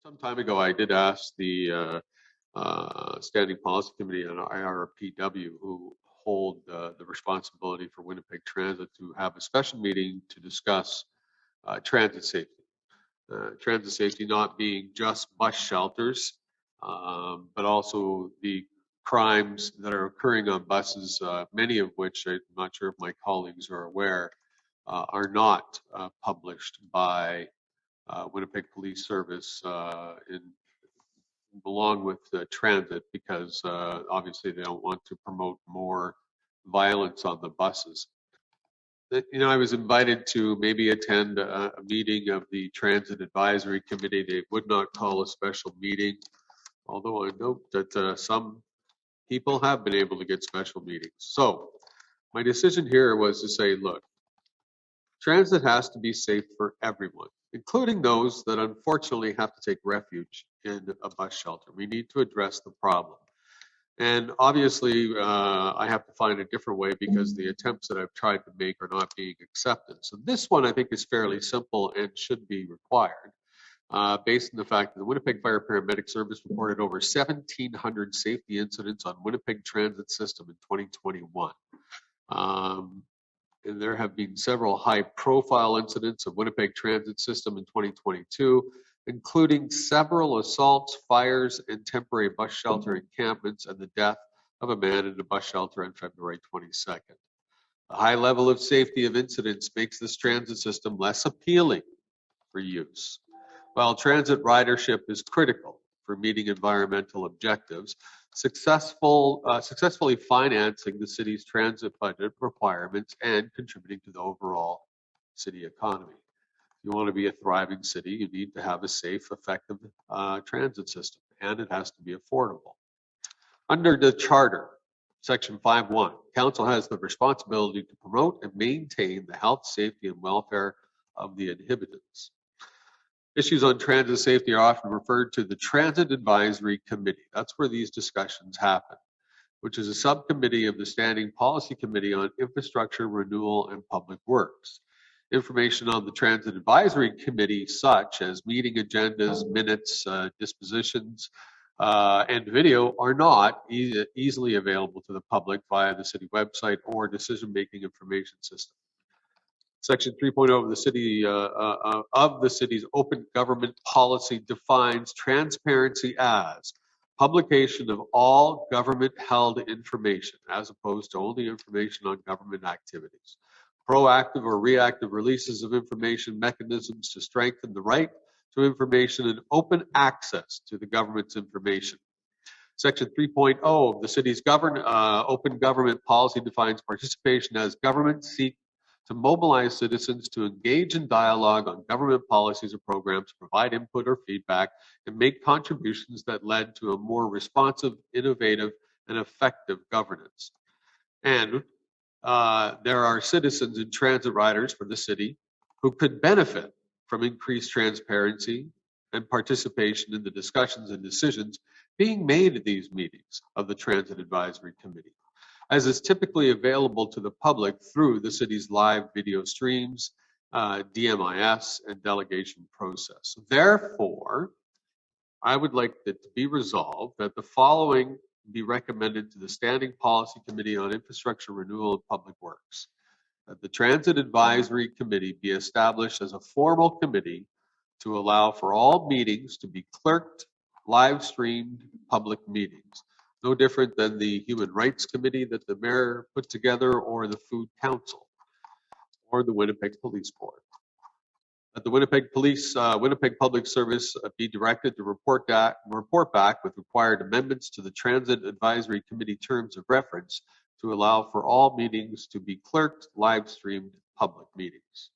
Some time ago, I did ask the Standing Policy Committee on IRPW, who hold the responsibility for Winnipeg Transit, to have a special meeting to discuss transit safety. Transit safety not being just bus shelters, but also the crimes that are occurring on buses, many of which I'm not sure if my colleagues are aware, are not published by Winnipeg Police Service along with transit, because obviously they don't want to promote more violence on the buses. I was invited to maybe attend a meeting of the Transit Advisory Committee. They would not call a special meeting, although I note that some people have been able to get special meetings. So my decision here was to say, look, transit has to be safe for everyone, including those that unfortunately have to take refuge in a bus shelter. We need to address the problem. And obviously, I have to find a different way because the attempts that I've tried to make are not being accepted. So this one I think is fairly simple and should be required, based on the fact that the Winnipeg Fire Paramedic Service reported over 1,700 safety incidents on Winnipeg transit system in 2021. And there have been several high-profile incidents of Winnipeg transit system in 2022, including several assaults, fires, and temporary bus shelter encampments, and the death of a man in a bus shelter on February 22nd. The high level of safety of incidents makes this transit system less appealing for use. While transit ridership is critical for meeting environmental objectives, successfully financing the city's transit budget requirements and contributing to the overall city economy. If you want to be a thriving city, you need to have a safe, effective transit system, and it has to be affordable. Under the Charter, Section 5.1, Council has the responsibility to promote and maintain the health, safety, and welfare of the inhabitants. Issues on transit safety are often referred to the Transit Advisory Committee. That's where these discussions happen, which is a subcommittee of the Standing Policy Committee on Infrastructure, Renewal, and Public Works. Information on the Transit Advisory Committee, such as meeting agendas, minutes, dispositions, and video, are not easily available to the public via the city website or decision-making information system. Section 3.0 of the city's open government policy defines transparency as publication of all government-held information, as opposed to only information on government activities. Proactive or reactive releases of information, mechanisms to strengthen the right to information, and open access to the government's information. Section 3.0 of the city's open government policy defines participation as government seek to mobilize citizens to engage in dialogue on government policies or programs, provide input or feedback, and make contributions that led to a more responsive, innovative, and effective governance. And there are citizens and transit riders for the city who could benefit from increased transparency and participation in the discussions and decisions being made at these meetings of the Transit Advisory Committee, as is typically available to the public through the city's live video streams, DMIS, and delegation process. Therefore, I would like it to be resolved that the following be recommended to the Standing Policy Committee on Infrastructure, Renewal, and Public Works. That the Transit Advisory Committee be established as a formal committee to allow for all meetings to be clerked, live streamed public meetings. No different than the Human Rights Committee that the mayor put together, or the Food Council, or the Winnipeg Police Board. That the Winnipeg Public Service be directed to report back with required amendments to the Transit Advisory Committee terms of reference to allow for all meetings to be clerked, live streamed public meetings.